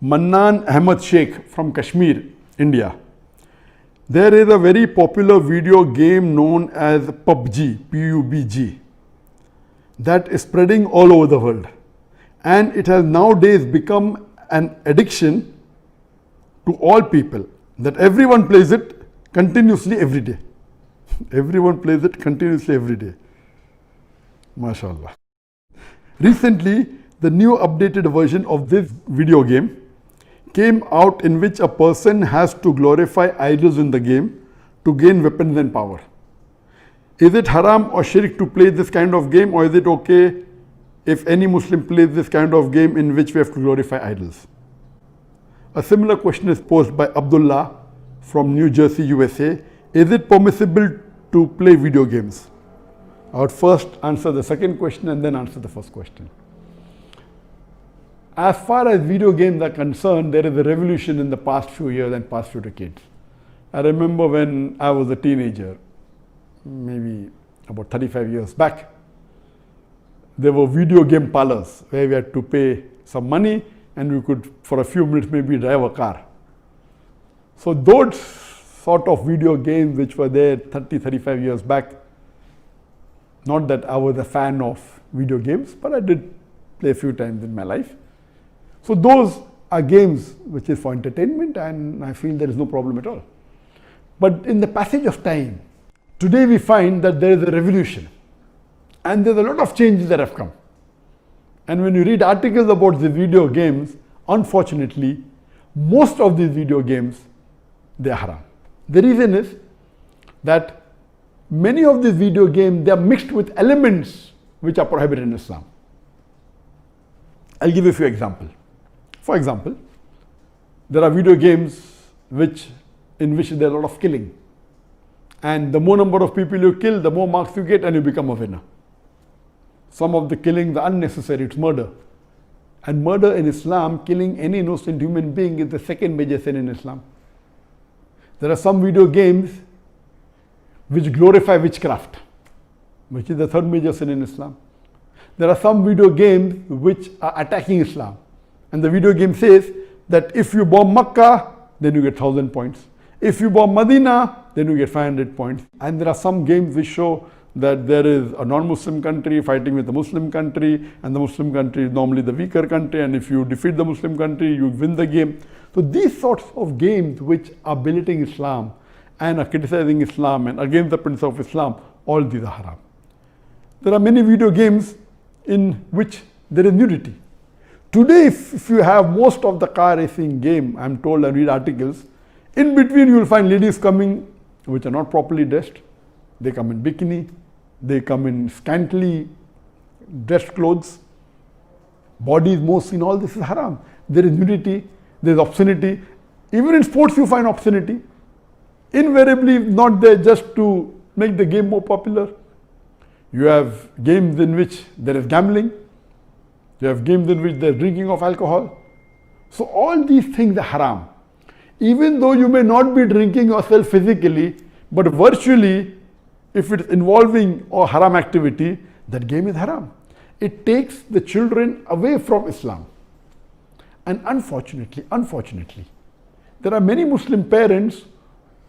Mannan Ahmed Sheikh from Kashmir, India. There is a very popular video game known as PUBG, P-U-B-G, that is spreading all over the world. And it has nowadays become an addiction to all people, that everyone plays it continuously every day. Everyone plays it continuously every day. MashaAllah. Recently, the new updated version of this video game came out, in which a person has to glorify idols in the game to gain weapons and power. Is it haram or shirk to play this kind of game, or is it okay if any Muslim plays this kind of game in which we have to glorify idols? A similar question is posed by Abdullah from New Jersey, USA. Is it permissible to play video games? I would first answer the second question and then answer the first question. As far as video games are concerned, there is a revolution in the past few years and past few decades. I remember when I was a teenager, maybe about 35 years back, there were video game parlors where we had to pay some money and we could, for a few minutes, maybe drive a car. So those sort of video games which were there 30, 35 years back, not that I was a fan of video games, but I did play a few times in my life. So those are games which is for entertainment, and I feel there is no problem at all. But in the passage of time, today we find that there is a revolution and there's a lot of changes that have come. And when you read articles about the video games, unfortunately, most of these video games, they are haram. The reason is that many of these video games, they are mixed with elements which are prohibited in Islam. I'll give you a few examples. For example, there are video games in which there is a lot of killing. And the more number of people you kill, the more marks you get and you become a winner. Some of the killings are unnecessary, it's murder. And murder in Islam, killing any innocent human being, is the second major sin in Islam. There are some video games which glorify witchcraft, which is the third major sin in Islam. There are some video games which are attacking Islam. And the video game says that if you bomb Makkah, then you get 1,000 points. If you bomb Medina, then you get 500 points. And there are some games which show that there is a non-Muslim country fighting with a Muslim country, and the Muslim country is normally the weaker country, and if you defeat the Muslim country, you win the game. So these sorts of games which are belittling Islam and are criticizing Islam and against the principle of Islam, all these are haram. There are many video games in which there is nudity. Today, if you have most of the car racing game, I'm told, and read articles, in between you will find ladies coming which are not properly dressed. They come in bikini, they come in scantily dressed clothes, bodies more seen, all this is haram. There is nudity, there is obscenity. Even in sports you find obscenity. Invariably not there just to make the game more popular. You have games in which there is gambling. You have games in which there is drinking of alcohol. So all these things are haram. Even though you may not be drinking yourself physically, but virtually, if it's involving a haram activity, that game is haram. It takes the children away from Islam. And unfortunately, there are many Muslim parents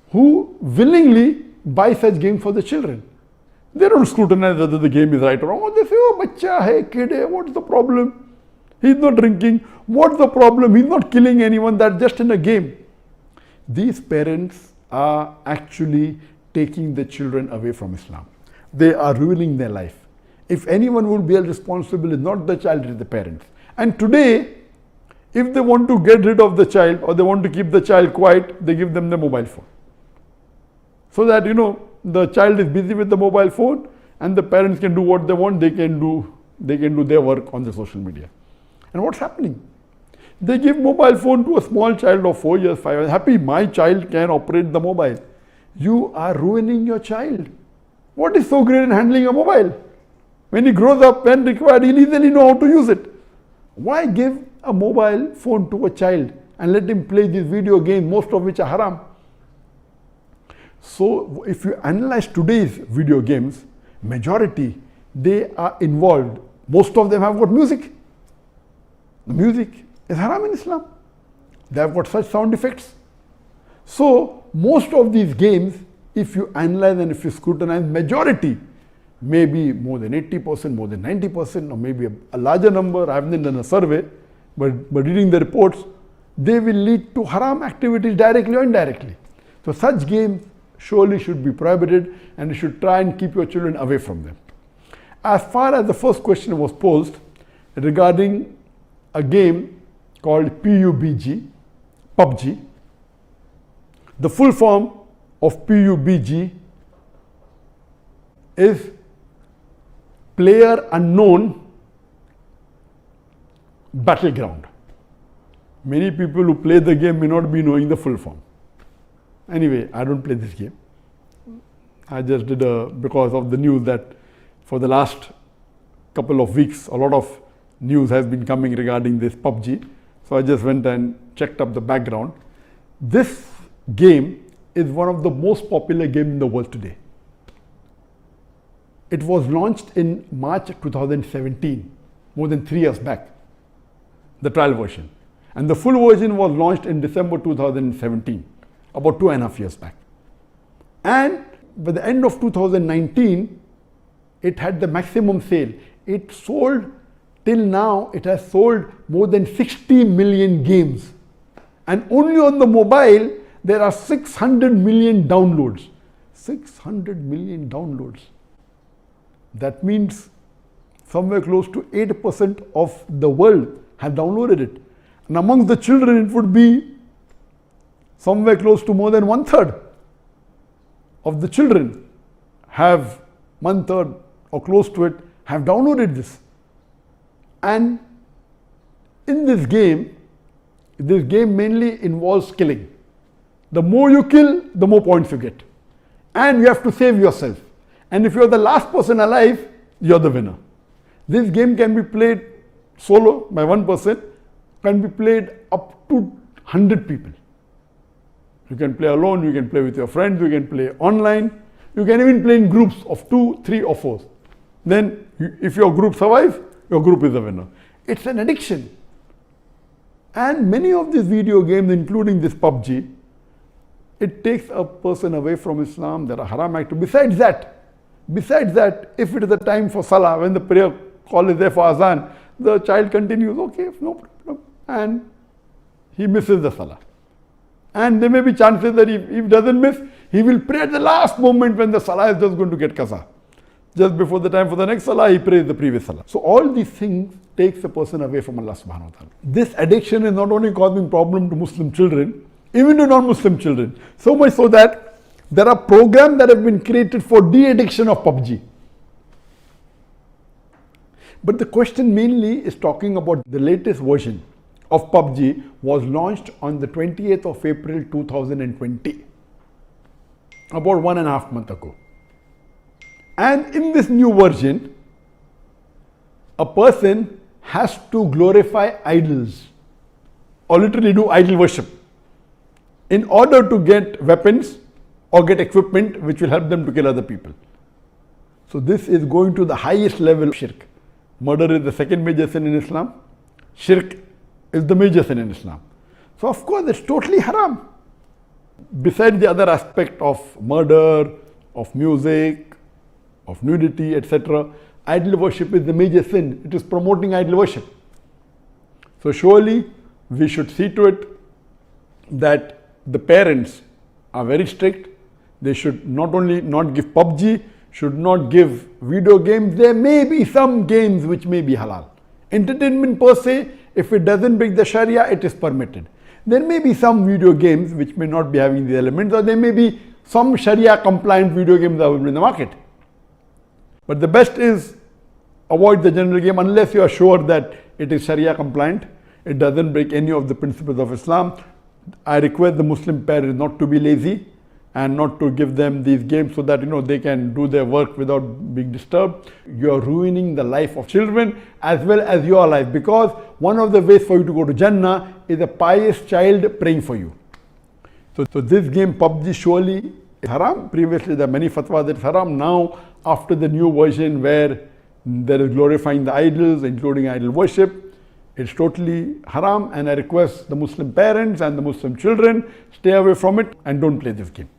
who willingly buy such games for the children. They don't scrutinize whether the game is right or wrong. They say, oh, bacha hai, kid hai, what's the problem? He's not drinking. What's the problem? He's not killing anyone. That's just in a game. These parents are actually taking the children away from Islam. They are ruining their life. If anyone will be responsible, it's not the child, it's the parents. And today, if they want to get rid of the child or they want to keep the child quiet, they give them the mobile phone. So that, the child is busy with the mobile phone and the parents can do what they want, they can do their work on the social media. And what's happening? They give mobile phone to a small child of 4 years, 5 years. Happy, my child can operate the mobile. You are ruining your child. What is so great in handling a mobile? When he grows up, when required, he'll easily know how to use it. Why give a mobile phone to a child and let him play these video games, most of which are haram? So if you analyze today's video games, majority, they are involved. Most of them have got music. The music is haram in Islam. They have got such sound effects. So most of these games, if you analyze and if you scrutinize, majority, maybe more than 80%, more than 90%, or maybe a larger number, I haven't done a survey, but reading the reports, they will lead to haram activities directly or indirectly. So such games surely should be prohibited, and you should try and keep your children away from them. As far as the first question was posed regarding a game called PUBG, the full form of PUBG is Player Unknown Battleground. Many people who play the game may not be knowing the full form. Anyway, I don't play this game. I just did because of the news that for the last couple of weeks, a lot of news has been coming regarding this PUBG. So I just went and checked up the background. This game is one of the most popular games in the world today. It was launched in March 2017, more than 3 years back, the trial version. And the full version was launched in December 2017, about 2.5 years back. And by the end of 2019, it had the maximum sale. It sold, till now, it has sold more than 60 million games. And only on the mobile, there are 600 million downloads. 600 million downloads. That means somewhere close to 8% of the world have downloaded it. And amongst the children, it would be somewhere close to more than 1/3 of the children have 1/3 or close to it have downloaded this. And in this game mainly involves killing. The more you kill, the more points you get. And you have to save yourself. And if you're the last person alive, you're the winner. This game can be played solo by one person, can be played up to 100 people. You can play alone, you can play with your friends, you can play online, you can even play in groups of 2, 3 or 4. Then if your group survives, your group is the winner. It's an addiction. And many of these video games, including this PUBG, it takes a person away from Islam. There are haram activities. Besides that, if it is the time for Salah, when the prayer call is there for Azan, the child continues, okay, no problem. And he misses the Salah. And there may be chances that if he doesn't miss, he will pray at the last moment when the Salah is just going to get qaza. Just before the time for the next Salah, he prays the previous Salah. So all these things takes a person away from Allah subhanahu wa ta'ala. This addiction is not only causing problem to Muslim children, even to non-Muslim children. So much so that there are programs that have been created for de-addiction of PUBG. But the question mainly is talking about the latest version of PUBG was launched on the 28th of April 2020, about 1.5 months ago. And in this new version, a person has to glorify idols or literally do idol worship in order to get weapons or get equipment which will help them to kill other people. So this is going to the highest level of shirk. Murder is the second major sin in Islam. Shirk is the major sin in Islam. So of course it's totally haram. Besides the other aspect of murder, of music, of nudity, etc., idol worship is the major sin. It is promoting idol worship. So surely we should see to it that the parents are very strict. They should not only not give PUBG, should not give video games. There may be some games which may be halal. Entertainment per se, if it doesn't break the Sharia, it is permitted. There may be some video games which may not be having the elements, or there may be some Sharia compliant video games available in the market. But the best is avoid the general game unless you are sure that it is Sharia compliant. It doesn't break any of the principles of Islam. I request the Muslim parents not to be lazy and not to give them these games so that they can do their work without being disturbed. You are ruining the life of children as well as your life, because one of the ways for you to go to Jannah is a pious child praying for you. So this game PUBG surely is haram. Previously there are many fatwas that it's haram. Now after the new version where there is glorifying the idols, including idol worship, It's totally haram, and I request the Muslim parents and the Muslim children, stay away from it and don't play this game.